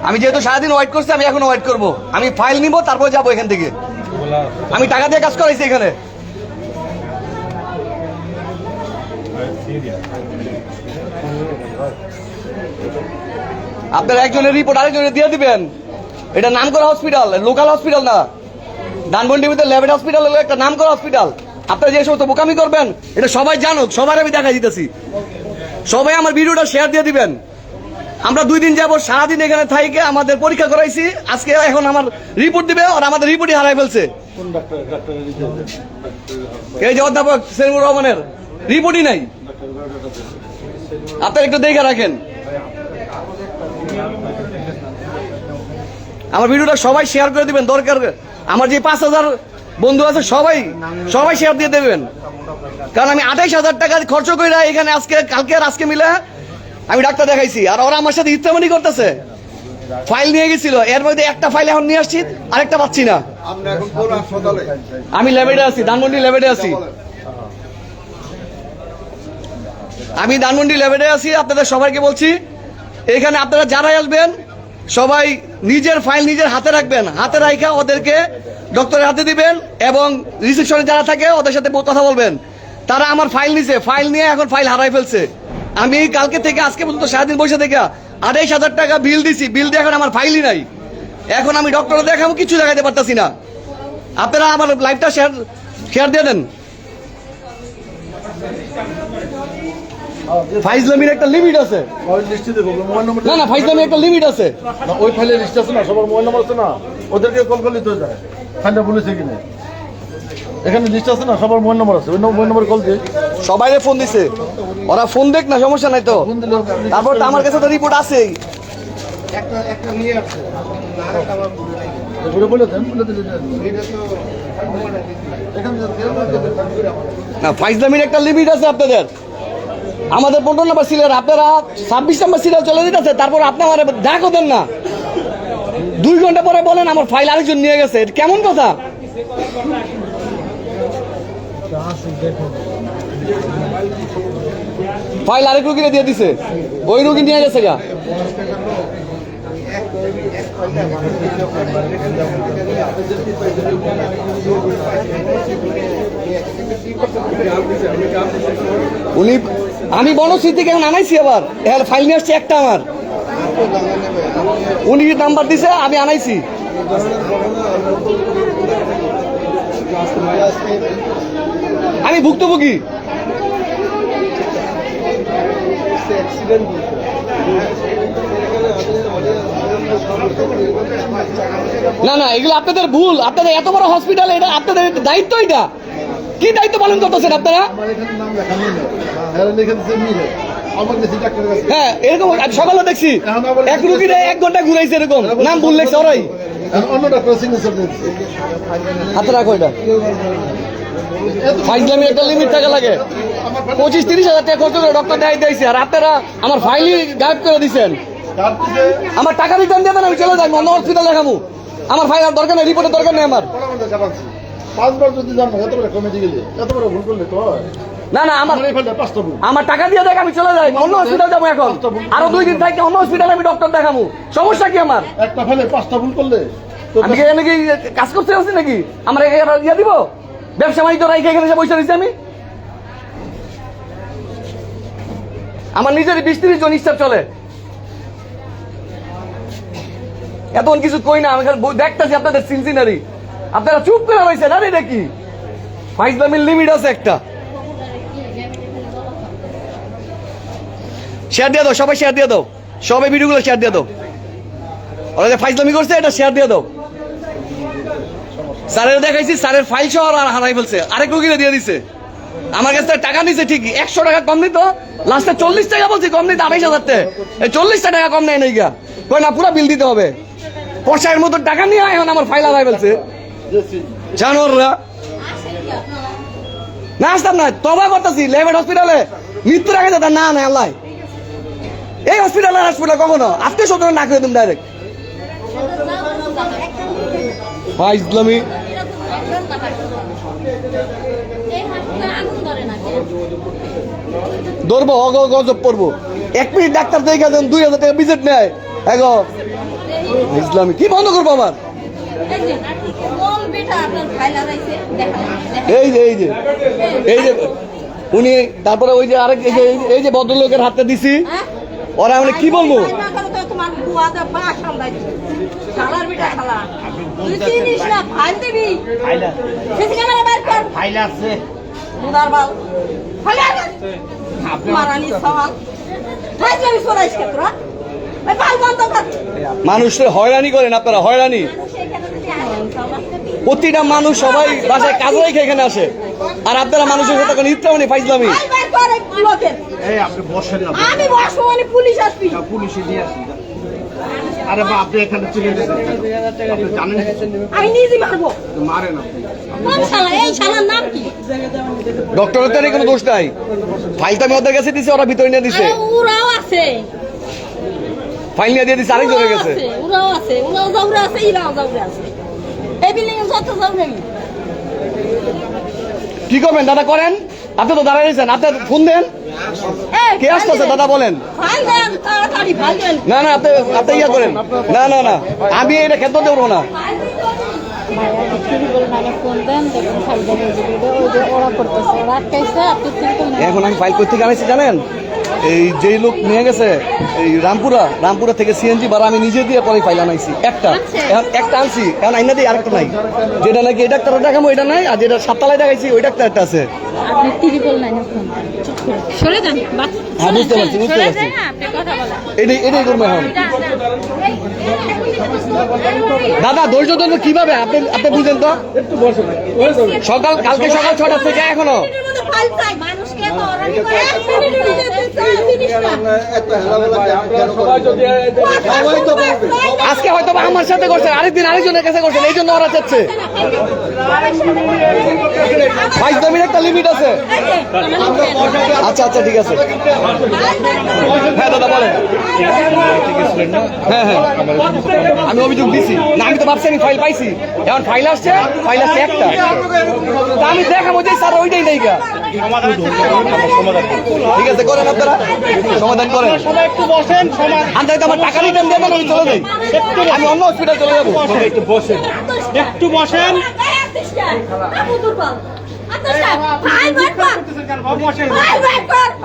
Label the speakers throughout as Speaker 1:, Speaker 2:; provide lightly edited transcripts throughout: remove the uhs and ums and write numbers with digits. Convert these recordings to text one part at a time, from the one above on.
Speaker 1: আমি যেহেতু সারাদিন ওয়েট করছি, আমি এখনো ওয়েট করবো। আমি ফাইল নিব, তারপর যাবো এখান থেকে। আমি টাকা দিয়ে কাজ করাইছি এখানে। আপনারা একজনের রিপোর্ট আরেকজনের দিয়ে দিবেন। এটা নাম করা হসপিটাল, লোকাল হসপিটাল না। ধানমন্ডির ভিতরে ল্যাবেট হসপিটাল হলো একটা নাম করা হসপিটাল। আপনারা যে সমস্ত বোকামি করবেন, এটা সবাই জানুক, সবার আমি দেখা দিতেছি। সবাই আমার ভিডিওটা শেয়ার দিয়ে দিবেন। আমরা 2 দিন যাবো, সারাদিন এখানে থাইকে আমাদের পরীক্ষা করাইছি। আজকে এখন আমার রিপোর্ট দিবে, আর আমাদের রিপোর্টই হারাই ফেলছে। এই যে অধ্যাপক সেলিমুর রহমানের রিপোর্টই নাই। আপনারা একটু দেখে রাখেন। আমার ভিডিওটা সবাই শেয়ার করে দিবেন, দরকার আমার যে 5000 বন্ধু আছে সবাই শেয়ার দিয়ে দেবেন। কারণ আমি 28,000 টাকা খরচ করে এখানে কালকে আর আজকে মিলে আমি ডাক্তার দেখাইছি, আর ওরা আমার সাথে ইচ্ছামনি করতেছে। ফাইল নিয়ে গেছিল, এর মধ্যে একটা ফাইল এখন নিয়ে আসছি, আরেকটা পাচ্ছি না। আমি ল্যাবেটে আছি, ধানমন্ডি ল্যাবেটে আছি। আমি ধানমন্ডি ল্যাবেটে আছি। আপনাদের সবাইকে বলছি, এখানে আপনারা যারাই আসবেন সবাই নিজের ফাইল নিজের হাতে রাখবেন। হাতে রাখা ওদেরকে ডক্টরের হাতে দিবেন, এবং রিসেপশনে যারা থাকে ওদের সাথে কথা বলবেন। তারা আমার ফাইল নিছে, ফাইল নিয়ে এখন ফাইল হারাই ফেলছে। আমি কালকে থেকে আজকে পর্যন্ত সারাদিন বসে থেকে 28,000 টাকা বিল দিছি। বিল দিয়ে এখন আমার ফাইলই নাই। এখন আমি ডক্টরে দেখাবো, কিছু দেখাইতে পারতাছি না। আপনারা আমার লাইভটা শেয়ার দিয়ে দেন। ফাইজলামির একটা লিমিট আছে। না না, ফাইজলামির একটা লিমিট আছে।
Speaker 2: ওই ফাইলে লিস্ট আছে না, সবার মোবাইল নাম্বার আছে না, ওদেরকে কল করলে তো যায়। ফাইলটা বলেছে কিনা এখানে লিস্ট আছে না, সবার মোবাইল নাম্বার আছে, ওই মোবাইল নাম্বার কল দিয়ে
Speaker 1: সবাই ফোন দিছে। ওরা ফোন দেখ না, সমস্যা নাই তো। তারপর তো আমার কাছে তো রিপোর্ট আছেই। না, ফাইজলামির একটা লিমিট আছে আপনাদের। আমাদের 15 নম্বর সিরিয়াল, আপনারা 26 নম্বর সিরিয়াল চলে দিতেছে। তারপর আপনি আমার ডাকও দেন না। 2 ঘন্টা পরে বলেন আমার ফাইল আরেকজন নিয়ে গেছে। এটা কেমন কথা? ফাইল আরেক রুগীরে দিয়ে দিছে, ওই রুগী নিয়ে গেছে গা। উনি আমি বনশ্রী থেকে এখন আনাইছি, আবার ফাইল নিয়ে আসছে একটা আমার। উনি নাম্বার দিছে, আমি আনাইছি। আমি ভুক্তভোগী। না না, এগুলো আপনাদের ভুল। আপনাদের এত বড় হসপিটাল, এটা আপনাদের দায়িত্ব। এটা কি দায়িত্ব পালন করতেছেন আপনারা? হ্যাঁ, এরকম সকালে দেখছি এক রুগীরা 1 ঘন্টা ঘুরাইছে, এরকম নাম ভুল লেখছে ওরাই। হাতে রাখো এটা। ফাইজলামি একটা লিমিট টাকা লাগে। 25-30 হাজার টাকা খরচ করে ডক্টর দেখাই দিয়েছে, আর আপনারা আমার ফাইলই গায়েব করে দিচ্ছেন। আমার টাকা রিটার্ন দিয়ে দেন, আমি চলে যাই, অন্য হসপিটাল দেখাবো। আমার ফাইল আর দরকার নেই, রিপোর্টের দরকার নেই আমার।
Speaker 2: 5বার যদি জানো এত বড় কমিটি গেলে এত বড় ভুল করলে তো
Speaker 1: না না, আমার টাকা দিয়ে দেখ, আমি চলে যাই, অন্য হসপিটাল যাবো। এখন আরো 2 দিন থাকি অন্য হসপিটালে আমি ডক্টর দেখাবো। সমস্যা কি আমার?
Speaker 2: একটা ফাইলে 5টা ভুল করলে
Speaker 1: আমি কি কাজ করতে আসছি নাকি? আমার ইয়ে দিব? ব্যবসা বাণিজ্য রাইখে এখানে বসে রয়েছি আমি। আমার নিজেরই 20-30 জন স্টাফ চলে। এতক্ষণ কিছু কই না, আমি দেখতেছি আপনাদের সিনসিনারি। আপনারা চুপ করে রয়েছেন। আরে দেখি ফাইজলামির লিমিট আছে একটা। শেয়ার দিয়ে দাও, সবাই শেয়ার দিয়ে দাও, সবাই ভিডিওগুলো শেয়ার দিয়ে দাও। ওরা যে ফাইজলামি করছে এটা শেয়ার দিয়ে দাও। স্যারের দেখাইছি, স্যারের ফাইল সহ আর হারাই ফেলছে, আরেক রুগীরে দিয়ে দিছে। আমার কাছ থেকে টাকা নিছে ঠিকই, 100 টাকা কম নিত, লাস্টে 40 টাকা বলছি কম নিতে, 28,000 টাকা। এই 40 টাকা কম নেয় নাই গা, কই না পুরো বিল দিতে হবে। পয়সার মতো টাকা নিয়ে এখন আমার ফাইল হারাই ফেলছে। জানোরা না, আসতাম না, তবা করতেছি। লেভেট হসপিটালে মৃত্যুর আগে যেতাম না। না আল্লাহ, এই হসপিটাল কখনো আজকে সত্য না করে তুমি ডাইরেক্ট ইসলামী। ধরবো গজব পড়বো। 1 মিনিট ডাক্তার দেখে দেন 2000 টাকা ভিজিট নেয়। এগো ইসলামী কি বন্ধ করবো আমার? এই যে উনি তারপরে ওই যে আরেক এই যে ভদ্রলোকের হাতে দিছি, ওরা আমি কি বলবো? মানুষের হয়রানি করেন আপনারা, হয়রানি। প্রতিটা মানুষ সবাই বাসায় কাজ রেখে এখানে আসে, আর আপনারা মানুষের সাথে কোনো ইত্যাদি ফাইজলামি।
Speaker 3: আপনি বসেন না,
Speaker 4: আমি বসবো মানে পুলিশ আসবি।
Speaker 3: পুলিশে দিয়ে আসি। আরে বা আপনি এখানে চলে গেছেন, আপনি জানেন
Speaker 4: আমি নিজে মারবো।
Speaker 3: মারেন আপনি।
Speaker 4: কোন শালা? এই শালার নাম কি?
Speaker 1: ডক্টরের তো কোনো দোষ নাই, ফাইলটা আমি ওদের কাছে দিছি, ওরা ভিতরে নিয়ে দিছে।
Speaker 4: আরে ওরাও আছে,
Speaker 1: ফাইল নিয়ে দিয়ে দিছে, আরেকজনের কাছে।
Speaker 4: ওরাও আছে, ওরাও যাওরা আছে, ইরাও যাওরা আছে। এই বিল্ডিং এ যত যাওরা আমি।
Speaker 1: কি করবেন দাদা? করেন, আপনি তো দাঁড়ায় রয়েছেন, আপনি ফোন দেন। কে আসতেছে দাদা বলেন?
Speaker 4: ফাইল দেন, তাড়াতাড়ি ফাইল দেন।
Speaker 1: না না, আপনি ইয়া করেন। না না না, আমি এটা খেতে দেবো না। এখন আমি ফাইল করতে আনাইছি জানেন, এই যেই লোক নিয়ে গেছে এই রামপুরা থেকে সিএনজি ভাড়া আমি নিজে দিয়ে পরে ফাইল আনাইছি। একটা আনছি, এখন আইনা দিয়ে আরেকটা নাই। যেটা নাকি এই ডাক্তার দেখাবো এটা নাই, আর যেটা 7 তলায় দেখাইছি ওই ডাক্তার একটা আছে।
Speaker 4: আপনি ত্রিপল নাইনে ফোন সরে যান।
Speaker 1: হ্যাঁ বুঝতে পারছি। এটাই করবো এখন। দাদা ধৈর্য ধরবো কিভাবে আপনি বুঝেন তো? কালকে সকাল 6টা থেকে এখনো আজকে হয়তো আমার সাথে করছেন, আরেকদিন আরেকজনের কাছে করছেন, এই জন্য ওরা চাচ্ছে। ফাইজলামির একটা লিমিট আছে। আচ্ছা আচ্ছা ঠিক আছে। হ্যাঁ দাদা বলেন। হ্যাঁ হ্যাঁ আমি অভিযোগ দিছি না, আমি তো ভাবছি আমি ফাইল পাইছি, এখন ফাইল আসছে একটা। তা আমি দেখাবো যে স্যার ওইটাই নেই গা। ঠিক আছে করেন আপনারা, সমাধান করেন। আন্দাজ তো আমার টাকা রিটার্ন দেবেন, আমি চলে যাই, আমি অন্য হসপিটাল চলে যাবো।
Speaker 3: একটু বসেন, একটু বসেন।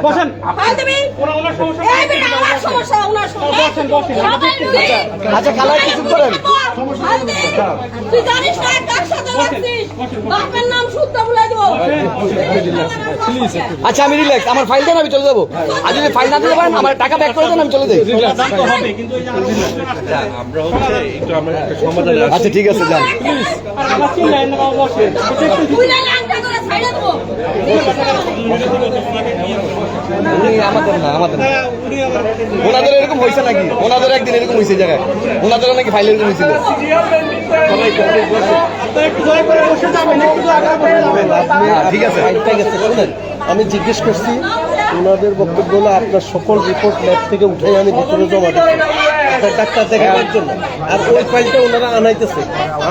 Speaker 3: বসেন।
Speaker 1: আচ্ছা খালা কিছু করেন।
Speaker 4: তুই জানিস না কার সাথে লাগছিস? বাপের নাম শুদ্ধ বলে দেবো।
Speaker 1: আচ্ছা আমি রিল্যাক্স, আমার ফাইল দেন, আমি চলে যাবো। আর যদি ফাইল না দিতে পারেন আমার টাকা ব্যাক করে দেন, আমি চলে যাই। আচ্ছা ঠিক আছে যান। আমাদের না ওনাদের এরকম হয়েছে নাকি? ওনাদের একদিন এরকম হয়েছে জায়গায়, ওনাদের নাকি ফাইল এরকম হয়েছিল। ঠিক আছে
Speaker 5: আমি জিজ্ঞেস করছি, ওনাদের বক্তব্য হলো আপনার সকল রিপোর্ট ল্যাব থেকে উঠে আমি ভিতরে জমা দিচ্ছি আপনার ডাক্তার দেখানোর জন্য, আর ওই ফাইলটা ওনারা আনাইতেছে।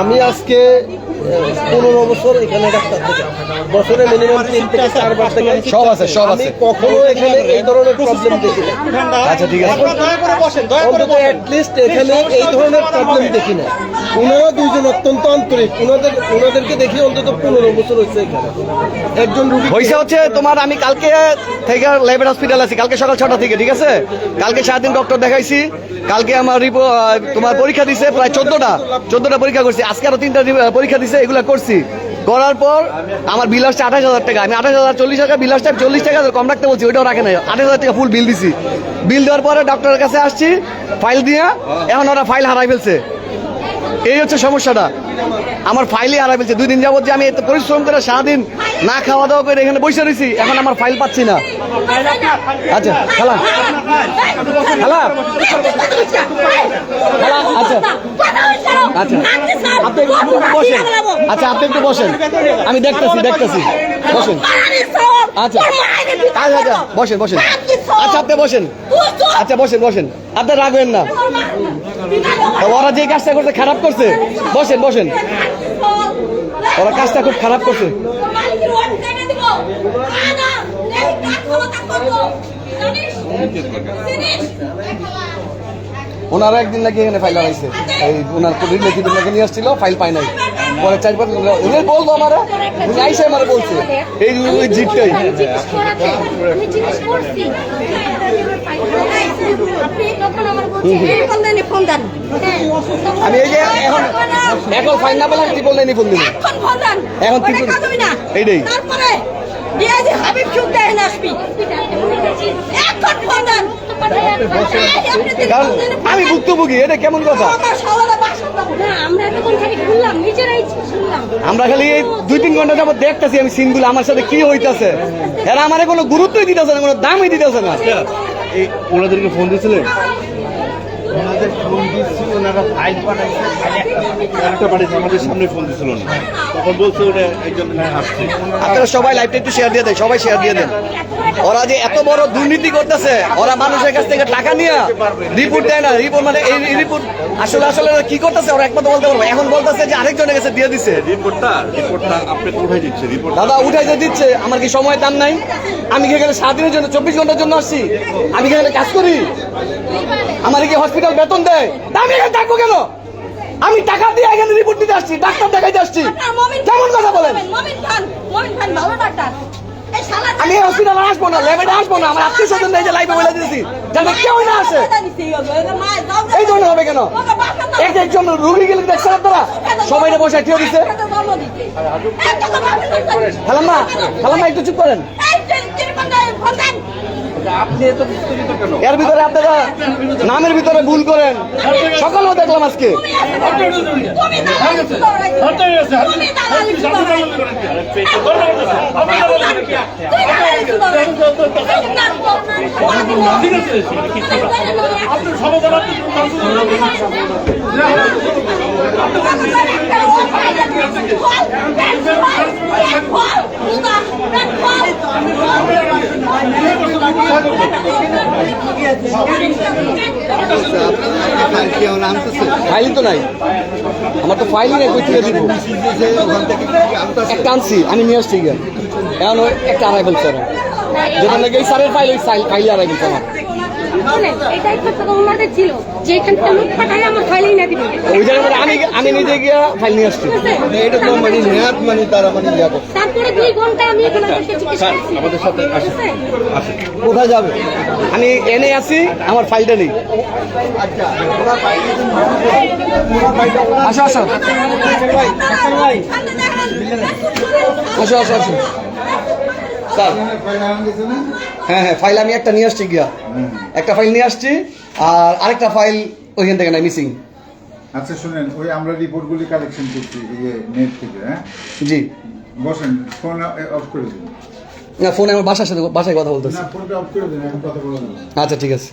Speaker 5: আমি আজকে 15 বছর এখানে ডাক্তার থেকে, বছরে মিনিমাম 3 থেকে 4 বার থেকে
Speaker 1: সব আছে।
Speaker 5: আমি কখনো এখানে এই ধরনের প্রবলেম দেখি না।
Speaker 1: আচ্ছা ঠিক আছে।
Speaker 5: অন্তত অ্যাটলিস্ট এখানে এই ধরনের প্রবলেম দেখি না। ওনারা দুইজন অত্যন্ত আন্তরিক, ওনাদেরকে দেখি অন্তত 15 বছর হয়েছে এখানে। একজন রুগী
Speaker 1: পয়সা হচ্ছে তোমার, আমি কালকে থেকে লেবার হসপিটাল আছি, কালকে সকাল 6টা থেকে, ঠিক আছে? কালকে 7 দিন ডক্টর দেখাইছি, কালকে আমার তোমার পরীক্ষা দিছে প্রায় 14টা পরীক্ষা করছি, আজকে আরো 3টা পরীক্ষা দিছে, এগুলা করছি। করার পর আমার বিল আসছে 28,000 টাকা। আমি 28,000 40 টাকা বিল আসছে, 40 টাকা কম রাখতে বলছি, ওইটাও রাখে নাই। 28,000 টাকা ফুল বিল দিছি। বিল দেওয়ার পরে ডক্টরের কাছে আসছি ফাইল দিয়ে, এখন ওরা ফাইল হারাই ফেলছে। এই হচ্ছে সমস্যাটা, আমার ফাইলই হারাই ফেলছে। 2 দিন যাবত যে আমি এত পরিশ্রম করে সারাদিন না খাওয়া দাওয়া করে এখানে বসে রয়েছি, এখন আমার ফাইল পাচ্ছি না। আচ্ছা খালা আচ্ছা আচ্ছা আপনি একটু বসেন। আচ্ছা আপনি একটু বসেন, আমি দেখতেছি বসেন। আচ্ছা আচ্ছা বসেন। আচ্ছা আপনি বসেন। আচ্ছা বসেন, আপনি রাখবেন না। ওরা যে কাজটা করছে খারাপ করছে, বসেন। ওরা কাজটা খুব খারাপ করছে। ওনারা একদিন নাকি এখানে ফাইল হারাইছে, এই ওনার রিলেটিভ নাকি নিয়ে আসছিল, ফাইল পায় নাই। পরে 4-5 উনি বলতো আমারা, উনি আইসে আমারে বলছে এই জিটটাই।
Speaker 6: আমি জিজ্ঞেস করাতে আমি জিজ্ঞেস করছি আপনি তখন আমার বলছে এই বললেন ফোন দেন
Speaker 1: আমি এই যে এখন ফাইল না পেলাম ট্রিপল নাইনে ফোন দিলাম।
Speaker 4: এখন ফোন দেন
Speaker 1: এখন
Speaker 4: পরে
Speaker 1: ত্রিপুরা-
Speaker 4: কাঁদবি না।
Speaker 1: এইটাই।
Speaker 4: তারপরে ডিআইজি হাবিব সুখ দেন আসবি এখন ফোন দেন
Speaker 1: কারণ আমি ভুক্তভোগী, এটা কেমন কথা?
Speaker 4: আমার শালারা বাসা যাবো
Speaker 6: না আমরা তখন খালি খুললাম নিজেরাই শুনলাম
Speaker 1: আমরা খালি এই 2-3 ঘন্টা যাবত দেখতেছি আমি সিনগুলো আমার সাথে কি হইতাছে, এরা আমারে কোনো গুরুত্বই দিতেছে না, কোনো দামই দিতেছে না।
Speaker 3: এই ওনাদেরকে ফোন দিয়েছিলেন?
Speaker 5: ওনাদের ফোন দিচ্ছি, ওনারা ফাইল পাঠাইছে,
Speaker 3: একটা পাঠিয়েছে, আমাদের সামনে ফোন দিয়েছিল না, তখন বলছে ওটা একজন আসছে।
Speaker 1: আপনারা সবাই লাইভটা একটু শেয়ার দিয়ে দেন, সবাই শেয়ার দিয়ে দেন। ওরা যে এত বড় দুর্নীতি করতেছে, ওরা মানুষের কাছ থেকে টাকা নিয়ে রিপোর্ট দেয় না, রিপোর্ট মানে এই রিপোর্ট আসলে ওরা কি করতেছে ওরা একমাত্র বলতে পারবো। এখন বলতেছে যে আরেকজনের কাছে দিয়ে দিছে।
Speaker 3: রিপোর্টটা আপনাকে উঠাই দিচ্ছে রিপোর্ট।
Speaker 1: দাদা উঠাইতে দিচ্ছে, আমার কি সময় দাম নাই? আমি কি এখানে 7 দিনের জন্য 24 ঘন্টার জন্য আসছি? আমি কি এখানে কাজ করি? আমার কি হসপিটাল বেতন দেয়? তা আমি এখানে থাকবো কেন? আমি টাকা দিয়ে এখানে রিপোর্ট দিতে আসছি, ডাক্তার দেখাইতে আসছি। কেমন কথা বলেন?
Speaker 4: মমিন খান ভালো ডাক্তার এই শালা
Speaker 1: আমি এই হসপিটালে আসবো না, ল্যাবে আসবো না, আমার আত্মীয় স্বজন এই যে লাইভে বলে দিয়েছি যাতে কেউ না আসে। এই ধরনের হবে কেন? একজন রুগী গেলে দেখছেন আপনারা সবাই বসে ঠিয়ে দিচ্ছে। খালাম্মা একটু চুপ করেন। এর ভিতরে আপনারা নামের ভিতরে ভুল করেন, সকালেও দেখলাম আজকে। ফাইলই তো নাই, আমার তো ফাইলই নাই, কই থেকে দিব? একটা আনছি, আমি নিয়ে আসছি গিয়ে, এখন ওই একটা আড়াই ফেলছে ওরা, যেটা নাকি এই স্যারের ফাইল, ওই ফাইল আড়াই ফেলছে আমার।
Speaker 6: শুনেন এই দায়িত্ব তো ওনাদের ছিল যে এখান থেকে লোক পাঠালে আমার ফাইলই না দিবে
Speaker 1: ওই জায়গায় আমি নিজে গিয়ে ফাইল নিয়ে আসছি।
Speaker 5: এটা তো মানে নেয়াত মানে তারা মানে ইয়া করে।
Speaker 6: তারপরে 2 ঘন্টা আমি ওনাদেরকে জিজ্ঞেস
Speaker 3: স্যার
Speaker 6: করছি
Speaker 3: আমাদের সাথে আসেন।
Speaker 1: কোথায় যাবে? আমি এনে আসি, আমার ফাইলটা নেই। আসো আসো আসো আসো আসো স্যার। হ্যাঁ ফাইল আমি একটা নিয়ে আসছি গিয়া, একটা ফাইল নিয়ে আসছি, আর আরেকটা ফাইল ওইখান থেকে নাই, মিসিং।
Speaker 7: আচ্ছা শুনেন, ওই আমরা রিপোর্টগুলি কালেকশন করছি নেট থেকে, হ্যাঁ
Speaker 1: জি
Speaker 7: বসেন, ফোন অফ করে দিন।
Speaker 1: না, ফোনে আমার বাসায় কথা বলতেছি।
Speaker 7: না, ফোনটা অফ করে দিন, এখন কথা বলা যাবে না।
Speaker 1: আচ্ছা ঠিক আছে।